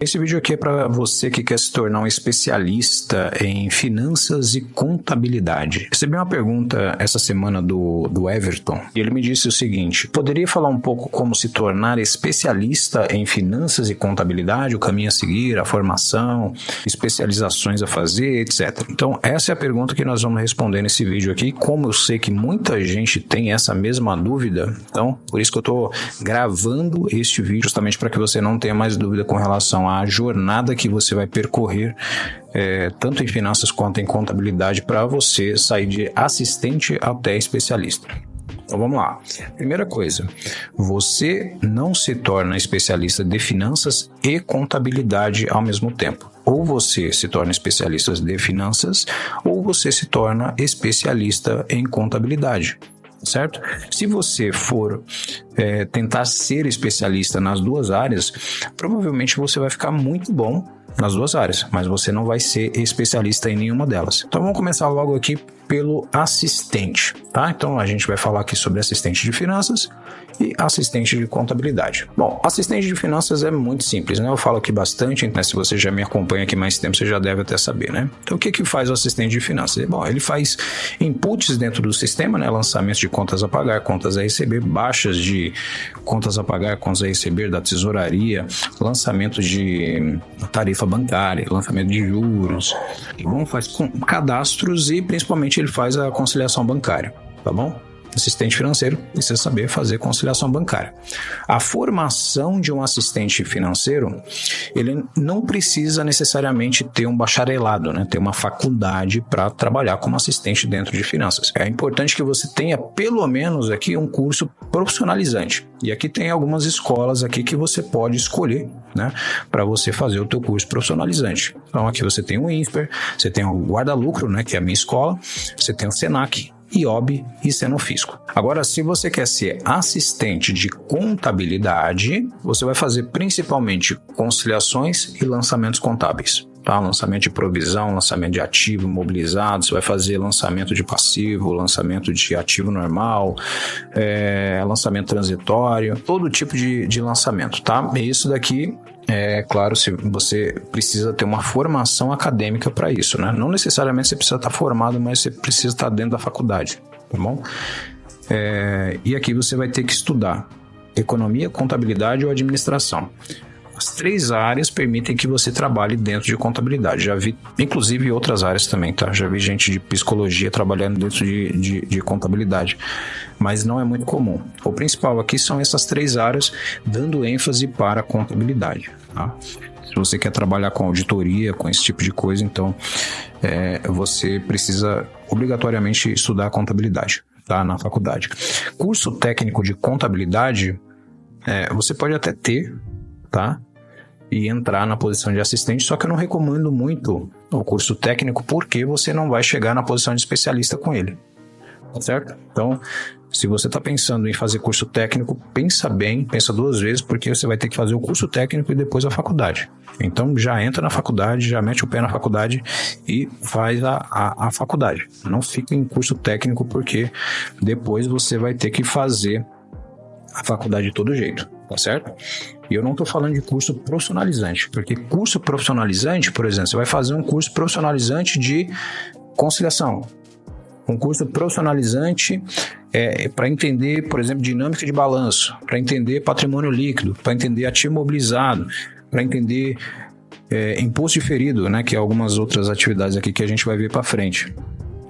Esse vídeo aqui é para você que quer se tornar um especialista em finanças e contabilidade. Recebi uma pergunta essa semana do Everton e ele me disse o seguinte: poderia falar um pouco como se tornar especialista em finanças e contabilidade, o caminho a seguir, a formação, especializações a fazer, etc. Então, essa é a pergunta que nós vamos responder nesse vídeo aqui. Como eu sei que muita gente tem essa mesma dúvida, então, por isso que eu estou gravando este vídeo, justamente para que você não tenha mais dúvida com relação a jornada que você vai percorrer, tanto em finanças quanto em contabilidade, para você sair de assistente até especialista. Então vamos lá. Primeira coisa, você não se torna especialista de finanças e contabilidade ao mesmo tempo. Ou você se torna especialista de finanças, ou você se torna especialista em contabilidade. Certo? Se você for tentar ser especialista nas duas áreas, provavelmente você vai ficar muito bom nas duas áreas, mas você não vai ser especialista em nenhuma delas. Então vamos começar logo aqui pelo assistente, tá? Então a gente vai falar aqui sobre assistente de finanças e assistente de contabilidade. Bom, assistente de finanças é muito simples, né? Eu falo aqui bastante, então se você já me acompanha aqui mais tempo, você já deve até saber, né? Então o que faz o assistente de finanças? Bom, ele faz inputs dentro do sistema, né? Lançamento de contas a pagar, contas a receber, baixas de contas a pagar, contas a receber da tesouraria, lançamento de tarifa bancária, lançamento de juros, e bom, faz cadastros e principalmente ele faz a conciliação bancária, tá bom? Assistente financeiro precisa saber fazer conciliação bancária. A formação de um assistente financeiro, ele não precisa necessariamente ter um bacharelado, né? Ter uma faculdade para trabalhar como assistente dentro de finanças. É importante que você tenha pelo menos aqui um curso profissionalizante. E aqui tem algumas escolas aqui que você pode escolher, né, para você fazer o teu curso profissionalizante. Então aqui você tem o INSPER, você tem o Guarda-Lucro, né, que é a minha escola, você tem o SENAC, IOB e Senofisco. Agora, se você quer ser assistente de contabilidade, você vai fazer principalmente conciliações e lançamentos contábeis. Tá? Lançamento de provisão, lançamento de ativo imobilizado, você vai fazer lançamento de passivo, lançamento de ativo normal, lançamento transitório, todo tipo de lançamento, tá? E isso daqui, claro, se você precisa ter uma formação acadêmica para isso, né? Não necessariamente você precisa estar formado, mas você precisa estar dentro da faculdade, tá bom? E aqui você vai ter que estudar economia, contabilidade ou administração. As três áreas permitem que você trabalhe dentro de contabilidade. Já vi, inclusive, outras áreas também, tá? Já vi gente de psicologia trabalhando dentro de contabilidade, mas não é muito comum. O principal aqui são essas três áreas, dando ênfase para a contabilidade, tá? Se você quer trabalhar com auditoria, com esse tipo de coisa, então você precisa obrigatoriamente estudar contabilidade, tá? Na faculdade. Curso técnico de contabilidade, você pode até ter, tá? E entrar na posição de assistente, só que eu não recomendo muito o curso técnico porque você não vai chegar na posição de especialista com ele, tá certo? Então, se você está pensando em fazer curso técnico, pensa bem, pensa duas vezes, porque você vai ter que fazer o curso técnico e depois a faculdade. Então, já entra na faculdade, já mete o pé na faculdade e faz a faculdade. Não fica em curso técnico porque depois você vai ter que fazer a faculdade de todo jeito, tá certo? E eu não estou falando de curso profissionalizante, porque curso profissionalizante, por exemplo, você vai fazer um curso profissionalizante de conciliação, um curso profissionalizante para entender, por exemplo, dinâmica de balanço, para entender patrimônio líquido, para entender ativo imobilizado, para entender imposto diferido, né, que é algumas outras atividades aqui que a gente vai ver para frente,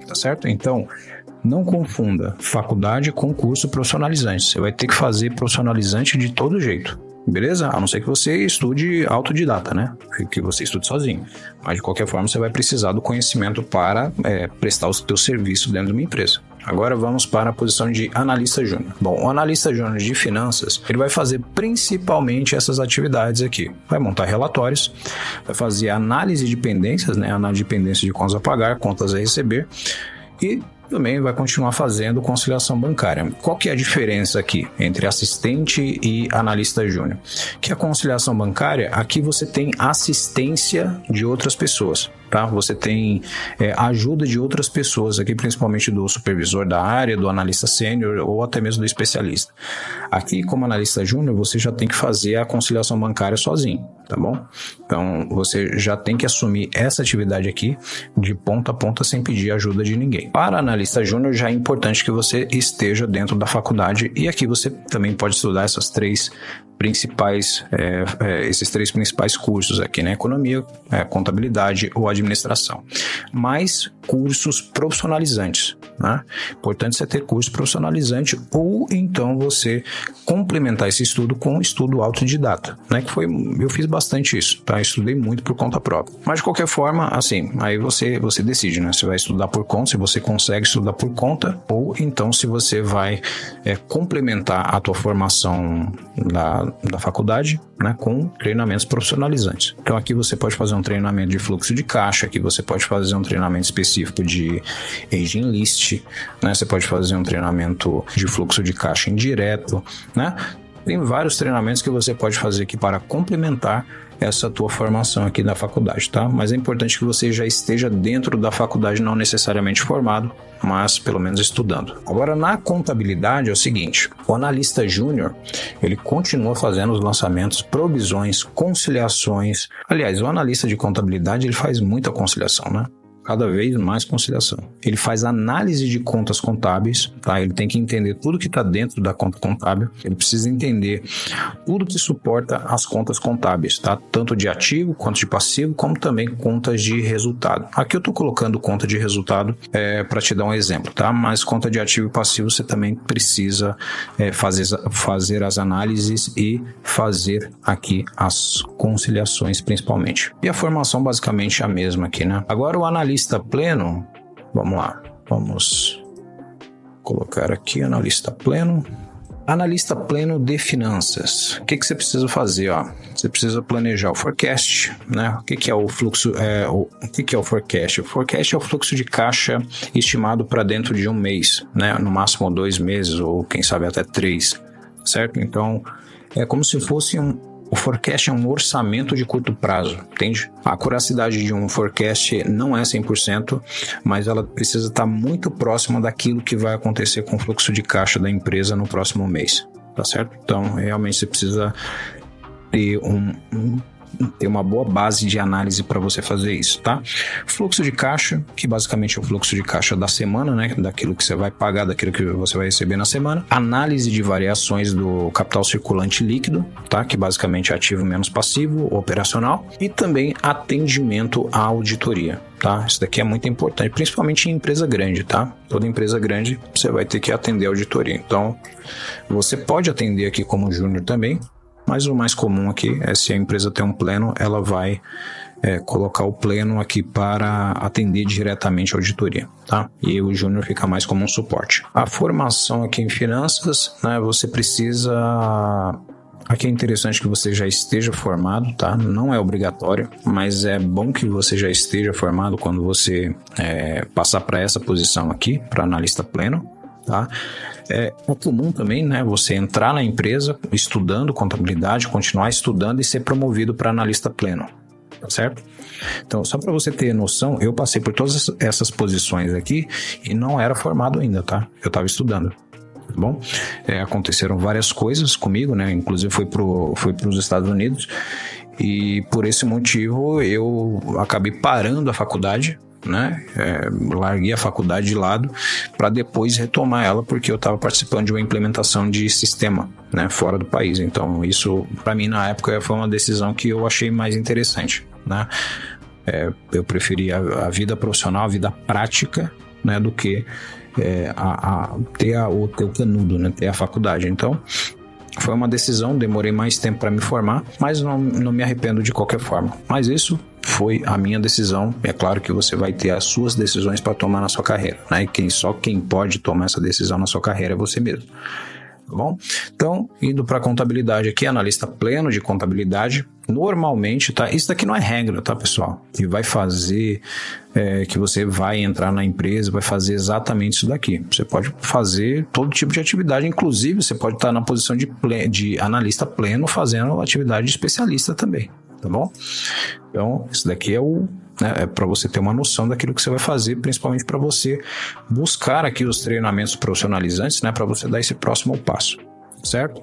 tá certo? Então, não confunda faculdade com curso profissionalizante. Você vai ter que fazer profissionalizante de todo jeito, beleza? A não ser que você estude autodidata, né? Que você estude sozinho. Mas, de qualquer forma, você vai precisar do conhecimento para prestar o seu serviço dentro de uma empresa. Agora vamos para a posição de analista júnior. Bom, o analista júnior de finanças, ele vai fazer principalmente essas atividades aqui. Vai montar relatórios, vai fazer análise de pendências, né? Análise de pendências de contas a pagar, contas a receber e também vai continuar fazendo conciliação bancária. Qual que é a diferença aqui entre assistente e analista júnior? Que a conciliação bancária, aqui você tem assistência de outras pessoas. tá? Você tem a ajuda de outras pessoas aqui, principalmente do supervisor da área, do analista sênior ou até mesmo do especialista. Aqui, como analista júnior, você já tem que fazer a conciliação bancária sozinho, tá bom? Então, você já tem que assumir essa atividade aqui de ponta a ponta sem pedir ajuda de ninguém. Para analista júnior, já é importante que você esteja dentro da faculdade e aqui você também pode estudar esses três principais cursos aqui, né? Economia, contabilidade ou administração. Mais cursos profissionalizantes, né? Importante você ter curso profissionalizante ou então você complementar esse estudo com um estudo autodidata, né? Eu fiz bastante isso, tá? Eu estudei muito por conta própria. Mas de qualquer forma, assim, aí você decide, né? Você vai estudar por conta, se você consegue estudar por conta ou então se você vai complementar a tua formação da faculdade, né, com treinamentos profissionalizantes. Então aqui você pode fazer um treinamento de fluxo de caixa, aqui você pode fazer um treinamento específico de aging list, né, você pode fazer um treinamento de fluxo de caixa indireto, né? Tem vários treinamentos que você pode fazer aqui para complementar essa tua formação aqui da faculdade, tá? Mas é importante que você já esteja dentro da faculdade, não necessariamente formado, mas pelo menos estudando. Agora, na contabilidade é o seguinte, o analista júnior, ele continua fazendo os lançamentos, provisões, conciliações. Aliás, o analista de contabilidade, ele faz muita conciliação, né? Cada vez mais conciliação. Ele faz análise de contas contábeis, tá? Ele tem que entender tudo que está dentro da conta contábil. Ele precisa entender tudo que suporta as contas contábeis, tá? Tanto de ativo quanto de passivo, como também contas de resultado. Aqui eu estou colocando conta de resultado para te dar um exemplo, tá? Mas conta de ativo e passivo você também precisa fazer as análises e fazer aqui as conciliações principalmente. E a formação basicamente é a mesma aqui, né? Agora o analista pleno, vamos lá, vamos colocar aqui analista pleno. Analista pleno de finanças. O que você precisa fazer? Ó? Você precisa planejar o forecast, né? O que é o fluxo? O que é o forecast? O forecast é o fluxo de caixa estimado para dentro de um mês, né? No máximo 2 meses ou quem sabe até 3, certo? Então é como se fosse o forecast é um orçamento de curto prazo, entende? A acuracidade de um forecast não é 100%, mas ela precisa estar muito próxima daquilo que vai acontecer com o fluxo de caixa da empresa no próximo mês, tá certo? Então, realmente você precisa ter uma boa base de análise para você fazer isso, tá? Fluxo de caixa, que basicamente é o fluxo de caixa da semana, né? Daquilo que você vai pagar, daquilo que você vai receber na semana. Análise de variações do capital circulante líquido, tá? Que basicamente é ativo menos passivo, operacional. E também atendimento à auditoria, tá? Isso daqui é muito importante, principalmente em empresa grande, tá? Toda empresa grande você vai ter que atender a auditoria. Então, você pode atender aqui como júnior também, mas o mais comum aqui é se a empresa tem um pleno, ela vai colocar o pleno aqui para atender diretamente a auditoria, tá? E o júnior fica mais como um suporte. A formação aqui em finanças, né? Você precisa... Aqui é interessante que você já esteja formado, tá? Não é obrigatório, mas é bom que você já esteja formado quando você passar para essa posição aqui, para analista pleno, tá? É comum também, né, você entrar na empresa estudando contabilidade, continuar estudando e ser promovido para analista pleno, tá certo? Então, só para você ter noção, eu passei por todas essas posições aqui e não era formado ainda, tá? Eu estava estudando, tá bom? Aconteceram várias coisas comigo, né? Inclusive fui para os Estados Unidos e por esse motivo eu acabei parando a faculdade, né? Larguei a faculdade de lado para depois retomar ela, porque eu estava participando de uma implementação de sistema, né, fora do país. Então isso para mim na época foi uma decisão que eu achei mais interessante, né? Eu preferi a vida profissional, a vida prática, né, do que ter o canudo, né, ter a faculdade. Então foi uma decisão, demorei mais tempo para me formar, mas não me arrependo de qualquer forma. Mas isso foi a minha decisão. É claro que você vai ter as suas decisões para tomar na sua carreira, né? Só quem pode tomar essa decisão na sua carreira é você mesmo, tá bom? Então, indo para contabilidade aqui, analista pleno de contabilidade, normalmente, tá? Isso daqui não é regra, tá, pessoal? Que vai fazer, que você vai entrar na empresa, vai fazer exatamente isso daqui. Você pode fazer todo tipo de atividade, inclusive você pode estar na posição de analista pleno fazendo atividade de especialista também, tá bom? Então, isso daqui é o né? É para você ter uma noção daquilo que você vai fazer, principalmente para você buscar aqui os treinamentos profissionalizantes, né? Para você dar esse próximo passo, certo?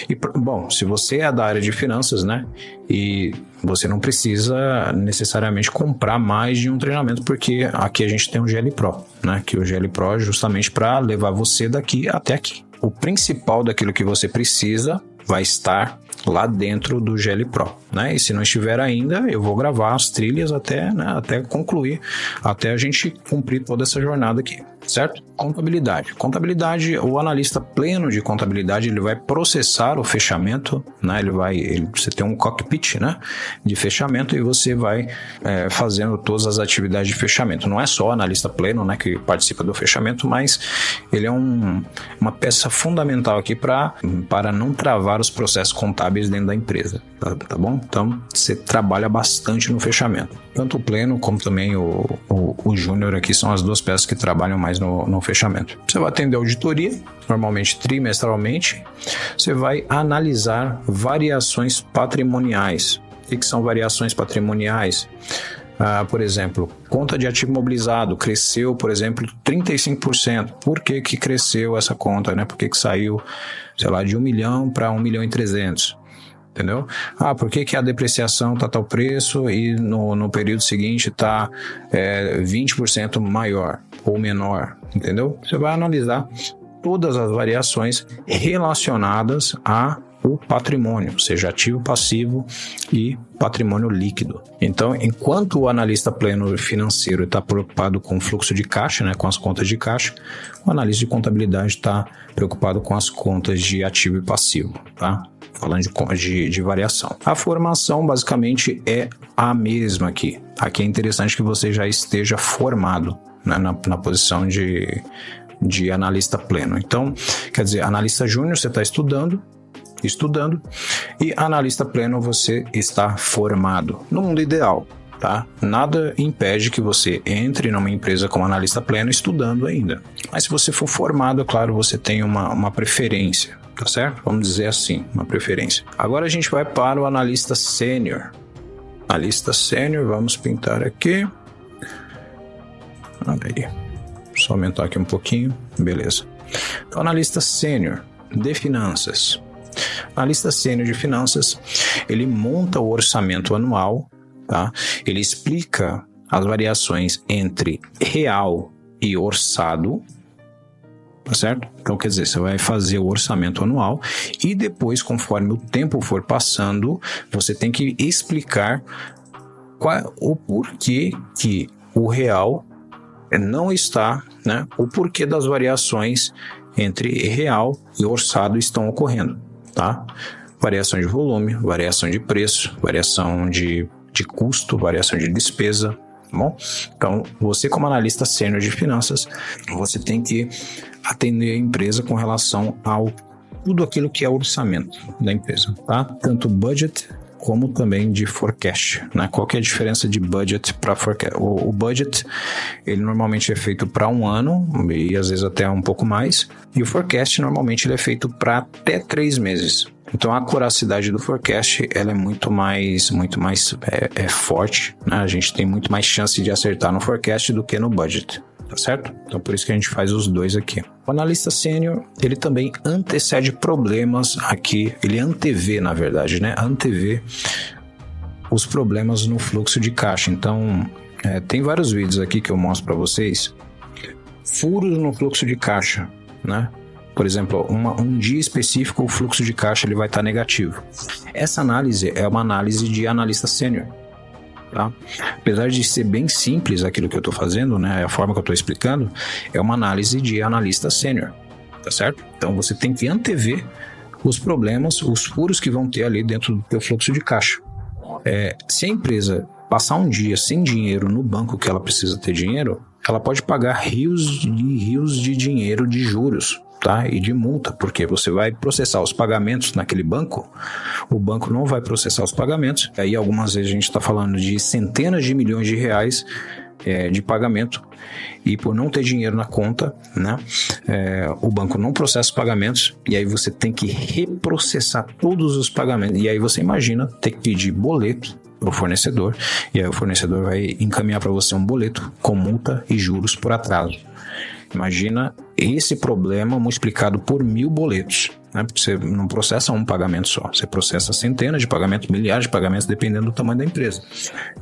E, bom, se você é da área de finanças, né, e você não precisa necessariamente comprar mais de um treinamento, porque aqui a gente tem o GL Pro, né, que o GL Pro é justamente para levar você daqui até aqui. O principal daquilo que você precisa vai estar lá dentro do GL Pro, né? E se não estiver ainda, eu vou gravar as trilhas até concluir, até a gente cumprir toda essa jornada aqui, certo? Contabilidade, o analista pleno de contabilidade, ele vai processar o fechamento, né? Você tem um cockpit, né, de fechamento, e você vai fazendo todas as atividades de fechamento. Não é só o analista pleno, né, que participa do fechamento, mas ele é uma peça fundamental aqui para não travar os processos contábeis dentro da empresa, tá bom? Então, você trabalha bastante no fechamento. Tanto o pleno como também o júnior aqui são as duas peças que trabalham mais no fechamento. Você vai atender a auditoria, normalmente trimestralmente. Você vai analisar variações patrimoniais. O que são variações patrimoniais? Por exemplo, conta de ativo imobilizado cresceu, por exemplo, 35%. Por que cresceu essa conta, né? Por que saiu, sei lá, de 1 milhão para 1 milhão e 300? Entendeu? Por que a depreciação está tal preço e no período seguinte está 20% maior ou menor? Entendeu? Você vai analisar todas as variações relacionadas ao patrimônio, seja ativo, passivo e patrimônio líquido. Então, enquanto o analista pleno financeiro está preocupado com o fluxo de caixa, né, com as contas de caixa, o analista de contabilidade está preocupado com as contas de ativo e passivo, tá? Falando de variação. A formação basicamente é a mesma aqui. Aqui é interessante que você já esteja formado, né, na posição de analista pleno. Então, quer dizer, analista júnior você está estudando, e analista pleno você está formado. No mundo ideal, tá? Nada impede que você entre numa empresa como analista pleno estudando ainda. Mas se você for formado, é claro, você tem uma preferência, tá certo? Vamos dizer assim, uma preferência. Agora a gente vai para o analista sênior. Analista sênior, vamos pintar aqui. Olha aí. Só aumentar aqui um pouquinho. Beleza. Então, analista sênior de finanças. Analista sênior de finanças, ele monta o orçamento anual, tá? Ele explica as variações entre real e orçado, tá certo? Então, quer dizer, você vai fazer o orçamento anual e depois, conforme o tempo for passando, você tem que explicar o porquê que o real não está, né? O porquê das variações entre real e orçado estão ocorrendo, tá? Variação de volume, variação de preço, variação de custo, variação de despesa, tá bom? Então, você como analista sênior de finanças, você tem que atender a empresa com relação ao tudo aquilo que é o orçamento da empresa, tá? Tanto budget como também de forecast, né? Qual que é a diferença de budget para forecast? O budget, ele normalmente é feito para um ano e às vezes até um pouco mais, e o forecast normalmente ele é feito para até 3 meses. Então a acuracidade do forecast ela é muito mais forte, né? A gente tem muito mais chance de acertar no forecast do que no budget, tá certo? Então por isso que a gente faz os dois aqui. O analista sênior, ele também antecede problemas aqui, ele antevê, na verdade, né? Antevê os problemas no fluxo de caixa. Então, tem vários vídeos aqui que eu mostro para vocês. Furos no fluxo de caixa, né? Por exemplo, um dia específico o fluxo de caixa ele vai estar negativo. Essa análise é uma análise de analista sênior. Tá? Apesar de ser bem simples aquilo que eu estou fazendo, né, a forma que eu estou explicando, é uma análise de analista sênior, tá certo? Então você tem que antever os problemas, os furos que vão ter ali dentro do teu fluxo de caixa. Se a empresa passar um dia sem dinheiro no banco que ela precisa ter dinheiro, ela pode pagar rios e rios de dinheiro de juros, tá? E de multa, porque você vai processar os pagamentos naquele banco, o banco não vai processar os pagamentos, aí algumas vezes a gente está falando de centenas de milhões de reais de pagamento, e por não ter dinheiro na conta, né, o banco não processa os pagamentos, e aí você tem que reprocessar todos os pagamentos, e aí você imagina ter que pedir boleto para o fornecedor, e aí o fornecedor vai encaminhar para você um boleto com multa e juros por atraso. Imagina esse problema multiplicado por 1000 boletos, né? Porque você não processa um pagamento só, você processa centenas de pagamentos, milhares de pagamentos, dependendo do tamanho da empresa,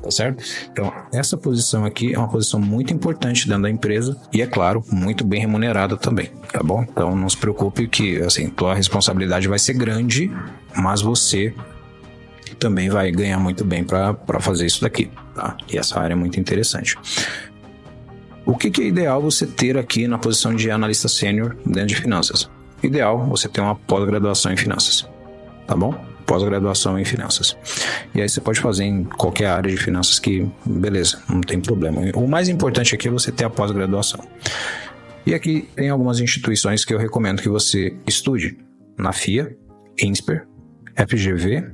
tá certo? Então, essa posição aqui é uma posição muito importante dentro da empresa e, é claro, muito bem remunerada também, tá bom? Então, não se preocupe que, assim, tua responsabilidade vai ser grande, mas você também vai ganhar muito bem para fazer isso daqui, tá? E essa área é muito interessante. O que é ideal você ter aqui na posição de analista sênior dentro de finanças? Ideal você ter uma pós-graduação em finanças, tá bom? Pós-graduação em finanças. E aí você pode fazer em qualquer área de finanças que, beleza, não tem problema. O mais importante aqui é você ter a pós-graduação. E aqui tem algumas instituições que eu recomendo que você estude. Na FIA, INSPER, FGV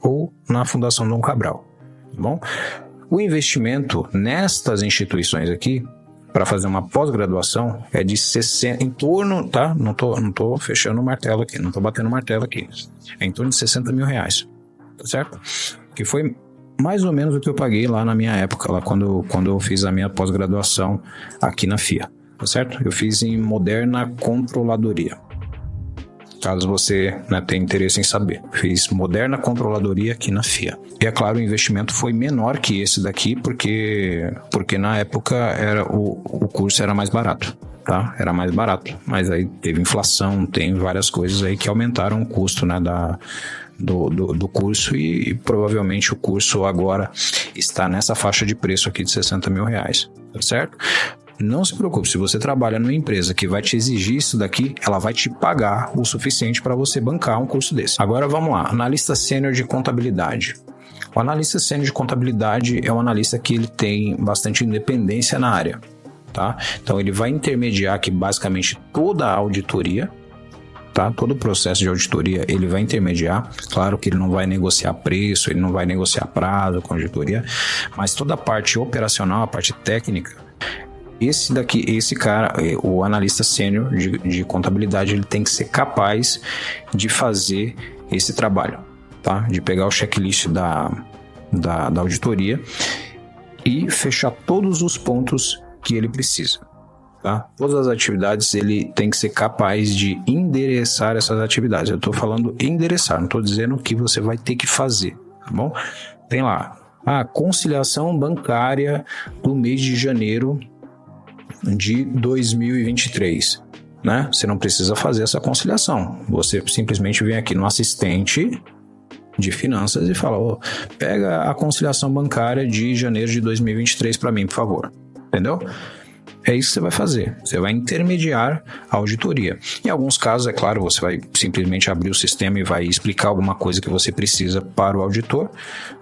ou na Fundação Dom Cabral, tá bom? O investimento nestas instituições aqui, para fazer uma pós-graduação, é de 60, em torno, tá? Não tô fechando o martelo aqui, não tô batendo o martelo aqui. É em torno de 60 mil reais, tá certo? Que foi mais ou menos o que eu paguei lá na minha época, lá quando eu fiz a minha pós-graduação aqui na FIA, tá certo? Eu fiz em Moderna Controladoria. Caso você, né, tenha interesse em saber. Fiz Moderna Controladoria aqui na FIA. E é claro, o investimento foi menor que esse daqui, porque na época o curso era mais barato, tá? Era mais barato. Mas aí teve inflação, tem várias coisas aí que aumentaram o custo, né, do curso e provavelmente o curso agora está nessa faixa de preço aqui de 60 mil reais, tá certo? Não se preocupe, se você trabalha numa empresa que vai te exigir isso daqui, ela vai te pagar o suficiente para você bancar um curso desse. Agora vamos lá, analista sênior de contabilidade. O analista sênior de contabilidade é um analista que ele tem bastante independência na área, tá? Então ele vai intermediar aqui basicamente toda a auditoria, tá? Todo o processo de auditoria ele vai intermediar. Claro que ele não vai negociar preço, ele não vai negociar prazo com a auditoria, mas toda a parte operacional, a parte técnica, esse cara, o analista sênior de contabilidade, ele tem que ser capaz de fazer esse trabalho, tá? De pegar o checklist da auditoria e fechar todos os pontos que ele precisa, tá? Todas as atividades ele tem que ser capaz de endereçar essas atividades. Eu estou falando endereçar, não estou dizendo que você vai ter que fazer, tá bom? Tem lá a conciliação bancária do mês de janeiro de 2023, né? Você não precisa fazer essa conciliação. Você simplesmente vem aqui no assistente de finanças e fala: pega a conciliação bancária de janeiro de 2023 para mim, por favor. Entendeu? É isso que você vai fazer. Você vai intermediar a auditoria. Em alguns casos, é claro, você vai simplesmente abrir o sistema e vai explicar alguma coisa que você precisa para o auditor,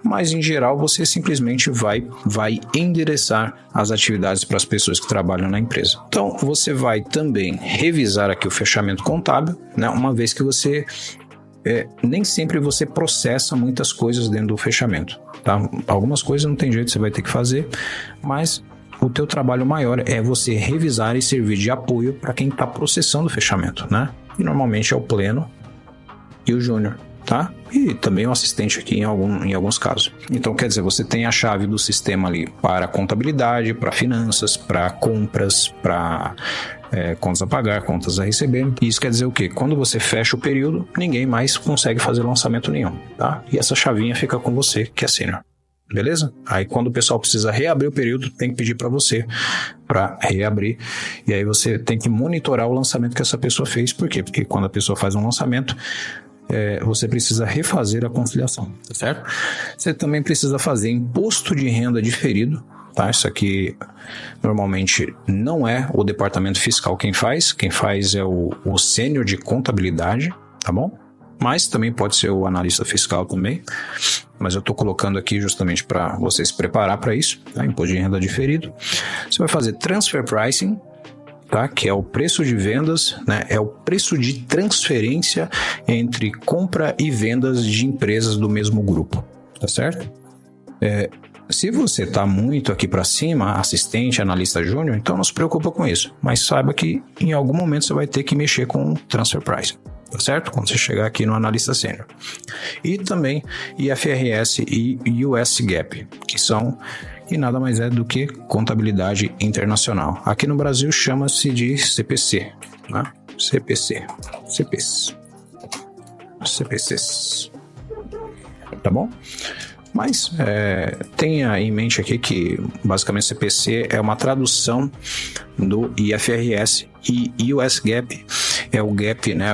mas em geral você simplesmente vai endereçar as atividades para as pessoas que trabalham na empresa. Então, você vai também revisar aqui o fechamento contábil, né? Uma vez que você nem sempre você processa muitas coisas dentro do fechamento, tá? Algumas coisas não tem jeito, você vai ter que fazer, mas o teu trabalho maior é você revisar e servir de apoio para quem está processando o fechamento, né? E normalmente é o pleno e o júnior, tá? E também o assistente aqui em alguns casos. Então, quer dizer, você tem a chave do sistema ali para contabilidade, para finanças, para compras, para contas a pagar, contas a receber. E isso quer dizer o quê? Quando você fecha o período, ninguém mais consegue fazer lançamento nenhum, tá? E essa chavinha fica com você, que é sênior. Beleza? Aí quando o pessoal precisa reabrir o período, tem que pedir para você para reabrir. E aí você tem que monitorar o lançamento que essa pessoa fez. Por quê? Porque quando a pessoa faz um lançamento, você precisa refazer a conciliação, tá certo? Você também precisa fazer imposto de renda diferido, tá? Isso aqui normalmente não é o departamento fiscal quem faz é o sênior de contabilidade, tá bom? Mas também pode ser o analista fiscal também. Mas eu estou colocando aqui justamente para você se preparar para isso, tá? Imposto de renda diferido. Você vai fazer transfer pricing, tá? Que é o preço de vendas, né? É o preço de transferência entre compra e vendas de empresas do mesmo grupo, tá certo? Se você está muito aqui para cima, assistente, analista júnior, então não se preocupa com isso. Mas saiba que em algum momento você vai ter que mexer com transfer pricing. tá certo? Quando você chegar aqui no analista sênior. E também IFRS e US GAAP, que são e nada mais é do que contabilidade internacional. Aqui no Brasil chama-se de CPC, né? CPCs. Tá bom? Mas tenha em mente aqui que basicamente CPC é uma tradução do IFRS e US GAAP é o GAAP, né?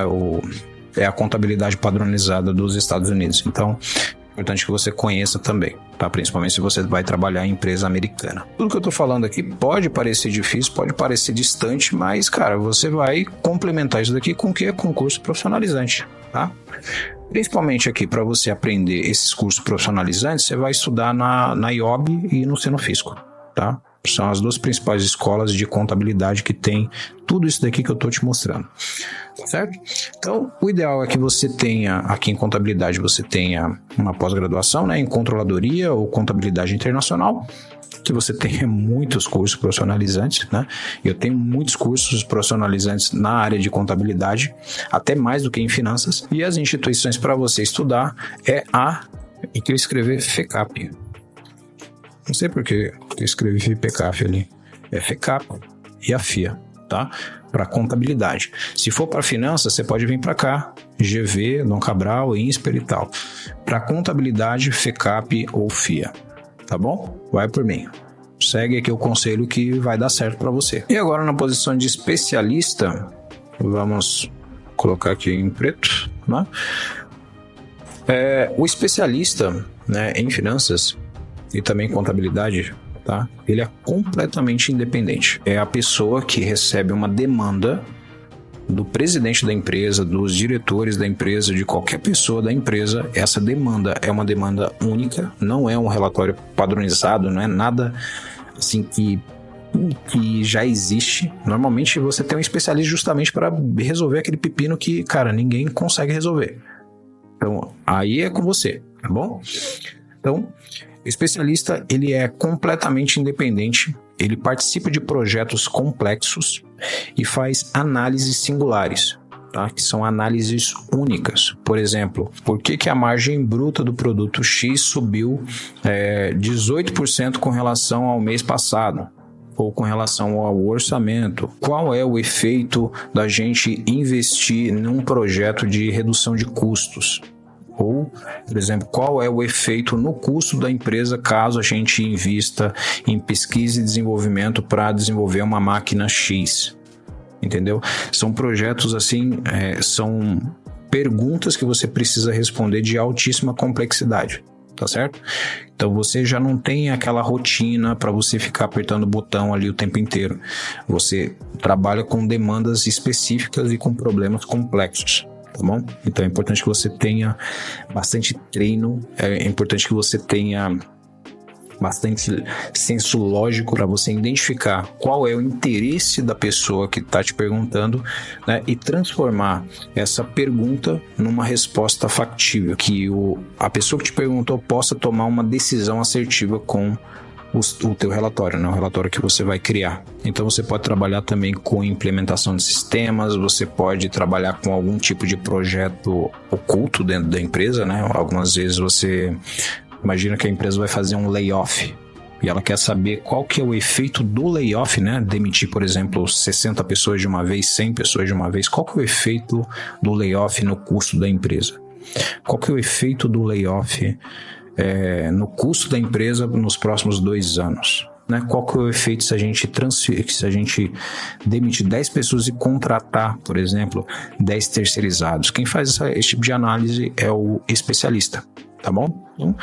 É a contabilidade padronizada dos Estados Unidos. Então, é importante que você conheça também, tá? Principalmente se você vai trabalhar em empresa americana. Tudo que eu tô falando aqui pode parecer difícil, pode parecer distante, mas, cara, você vai complementar isso daqui com o quê? Com curso profissionalizante, tá? Principalmente aqui, para você aprender esses cursos profissionalizantes, você vai estudar na IOB e no Senofisco, tá? São as duas principais escolas de contabilidade que tem tudo isso daqui que eu estou te mostrando, certo? Então, o ideal é que você tenha, aqui em contabilidade, você tenha uma pós-graduação, né, em controladoria ou contabilidade internacional, que você tenha muitos cursos profissionalizantes, né? Eu tenho muitos cursos profissionalizantes na área de contabilidade, até mais do que em finanças, e as instituições para você estudar e que eu escrevi FECAP. Não sei por que eu escrevi FIPECAF ali. É FECAP e a FIA, tá? Para contabilidade. Se for para finanças, você pode vir para cá. GV, Dom Cabral, INSPER e tal. Para contabilidade, FECAP ou FIA. Tá bom? Vai por mim. Segue aqui o conselho que vai dar certo para você. E agora na posição de especialista, vamos colocar aqui em preto, né? O especialista, né, em finanças e também contabilidade, tá? Ele é completamente independente. É a pessoa que recebe uma demanda do presidente da empresa, dos diretores da empresa, de qualquer pessoa da empresa. Essa demanda é uma demanda única, não é um relatório padronizado, não é nada assim que já existe. Normalmente você tem um especialista justamente para resolver aquele pepino que, cara, ninguém consegue resolver. Então, aí é com você, tá bom? Então, o especialista, ele é completamente independente, ele participa de projetos complexos e faz análises singulares, tá? Que são análises únicas. Por exemplo, por que a margem bruta do produto X subiu 18% com relação ao mês passado? Ou com relação ao orçamento? Qual é o efeito da gente investir num projeto de redução de custos? Ou, por exemplo, qual é o efeito no custo da empresa caso a gente invista em pesquisa e desenvolvimento para desenvolver uma máquina X? Entendeu? São projetos assim, são perguntas que você precisa responder de altíssima complexidade, tá certo? Então você já não tem aquela rotina para você ficar apertando o botão ali o tempo inteiro. Você trabalha com demandas específicas e com problemas complexos. Tá bom? Então é importante que você tenha bastante treino, é importante que você tenha bastante senso lógico para você identificar qual é o interesse da pessoa que está te perguntando, né? E transformar essa pergunta numa resposta factível, que a pessoa que te perguntou possa tomar uma decisão assertiva com o teu relatório, né? O relatório que você vai criar. Então você pode trabalhar também com implementação de sistemas, você pode trabalhar com algum tipo de projeto oculto dentro da empresa, né? Algumas vezes você imagina que a empresa vai fazer um layoff e ela quer saber qual que é o efeito do layoff, né? Demitir, por exemplo, 60 pessoas de uma vez, 100 pessoas de uma vez. Qual que é o efeito do layoff no custo da empresa? Qual que é o efeito do layoff no custo da empresa nos próximos 2 anos, né? Qual que é o efeito se a gente se a gente demitir 10 pessoas e contratar, por exemplo, 10 terceirizados? Quem faz esse tipo de análise é o especialista, tá bom? Então,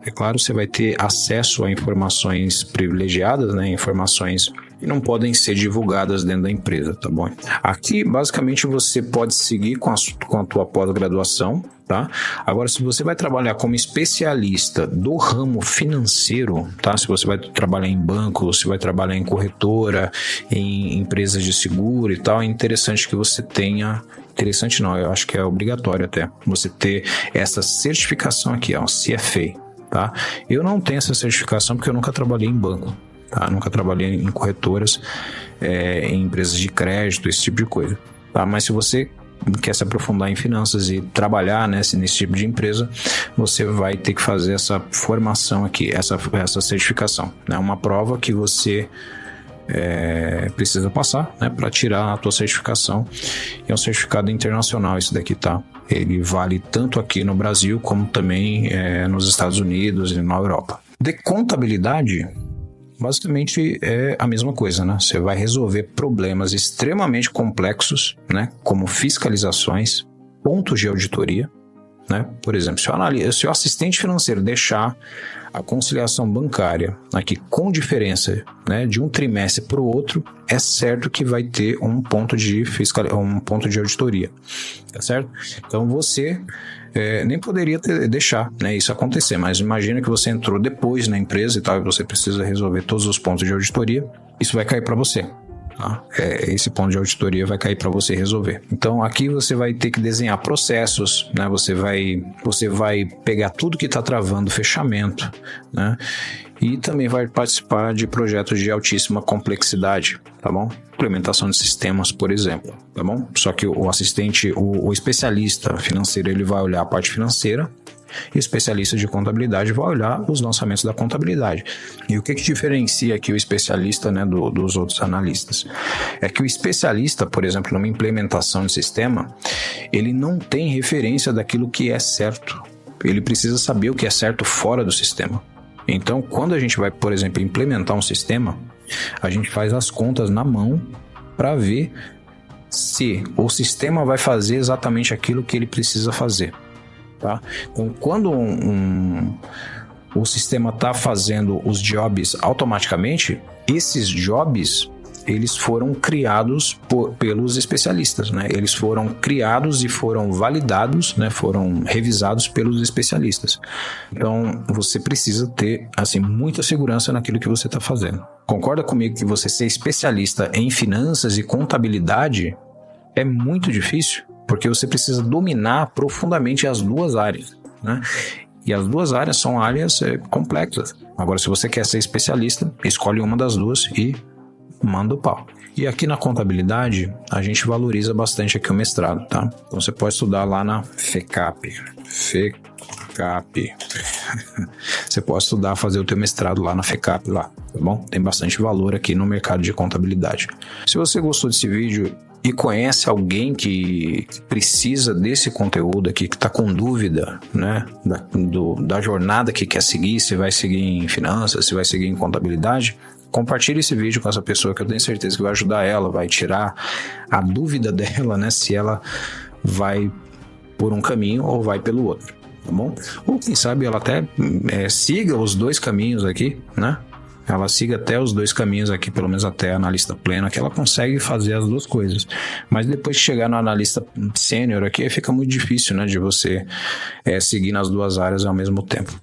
é claro, você vai ter acesso a informações privilegiadas, né? Informações que não podem ser divulgadas dentro da empresa, tá bom? Aqui, basicamente, você pode seguir com a tua pós-graduação, tá? Agora, se você vai trabalhar como especialista do ramo financeiro, tá? Se você vai trabalhar em banco, se vai trabalhar em corretora, em empresas de seguro e tal, é interessante que você tenha... Interessante não, eu acho que é obrigatório até você ter essa certificação aqui, ó, CFA, tá? Eu não tenho essa certificação porque eu nunca trabalhei em banco, tá? Nunca trabalhei em corretoras, em empresas de crédito, esse tipo de coisa, tá? Mas se você quer se aprofundar em finanças e trabalhar nesse tipo de empresa, você vai ter que fazer essa formação aqui, essa certificação. É uma prova que você precisa passar, né, para tirar a tua certificação. E é um certificado internacional esse daqui, tá? Ele vale tanto aqui no Brasil como também nos Estados Unidos e na Europa. De contabilidade, basicamente é a mesma coisa, né? Você vai resolver problemas extremamente complexos, né? Como fiscalizações, pontos de auditoria, né? Por exemplo, se o assistente financeiro deixar a conciliação bancária aqui com diferença, né, de um trimestre para o outro, é certo que vai ter um ponto de auditoria, tá certo? Então você nem poderia deixar, né, isso acontecer, mas imagina que você entrou depois na empresa e tal, e você precisa resolver todos os pontos de auditoria, isso vai cair para você. Tá? Esse ponto de auditoria vai cair para você resolver. Então aqui você vai ter que desenhar processos, né? Você vai pegar tudo que está travando o fechamento, né? E também vai participar de projetos de altíssima complexidade, tá bom? Implementação de sistemas, por exemplo, tá bom? Só que o assistente, o especialista financeiro, ele vai olhar a parte financeira, e o especialista de contabilidade vai olhar os lançamentos da contabilidade. E o que diferencia aqui o especialista, né, dos outros analistas? É que o especialista, por exemplo, numa implementação de sistema, ele não tem referência daquilo que é certo. Ele precisa saber o que é certo fora do sistema. Então, quando a gente vai, por exemplo, implementar um sistema, a gente faz as contas na mão para ver se o sistema vai fazer exatamente aquilo que ele precisa fazer. Tá? Então, quando o sistema está fazendo os jobs automaticamente, esses jobs eles foram criados pelos especialistas, né? Eles foram criados e foram validados, né? Foram revisados pelos especialistas. Então, você precisa ter assim, muita segurança naquilo que você está fazendo. Concorda comigo que você ser especialista em finanças e contabilidade é muito difícil? Porque você precisa dominar profundamente as duas áreas, né? E as duas áreas são áreas complexas. Agora, se você quer ser especialista, escolhe uma das duas e manda o pau. E aqui na contabilidade, a gente valoriza bastante aqui o mestrado, tá? Então, você pode estudar lá na FECAP. Você pode estudar, fazer o teu mestrado lá na FECAP, lá, tá bom? Tem bastante valor aqui no mercado de contabilidade. Se você gostou desse vídeo e conhece alguém que precisa desse conteúdo aqui, que está com dúvida, né, da jornada que quer seguir, se vai seguir em finanças, se vai seguir em contabilidade, compartilhe esse vídeo com essa pessoa que eu tenho certeza que vai ajudar ela, vai tirar a dúvida dela, né, se ela vai por um caminho ou vai pelo outro, tá bom? Ou quem sabe ela até siga os dois caminhos aqui, né? Ela siga até os dois caminhos aqui, pelo menos até a analista plena, que ela consegue fazer as duas coisas. Mas depois de chegar no analista sênior aqui, fica muito difícil, né, de você seguir nas duas áreas ao mesmo tempo.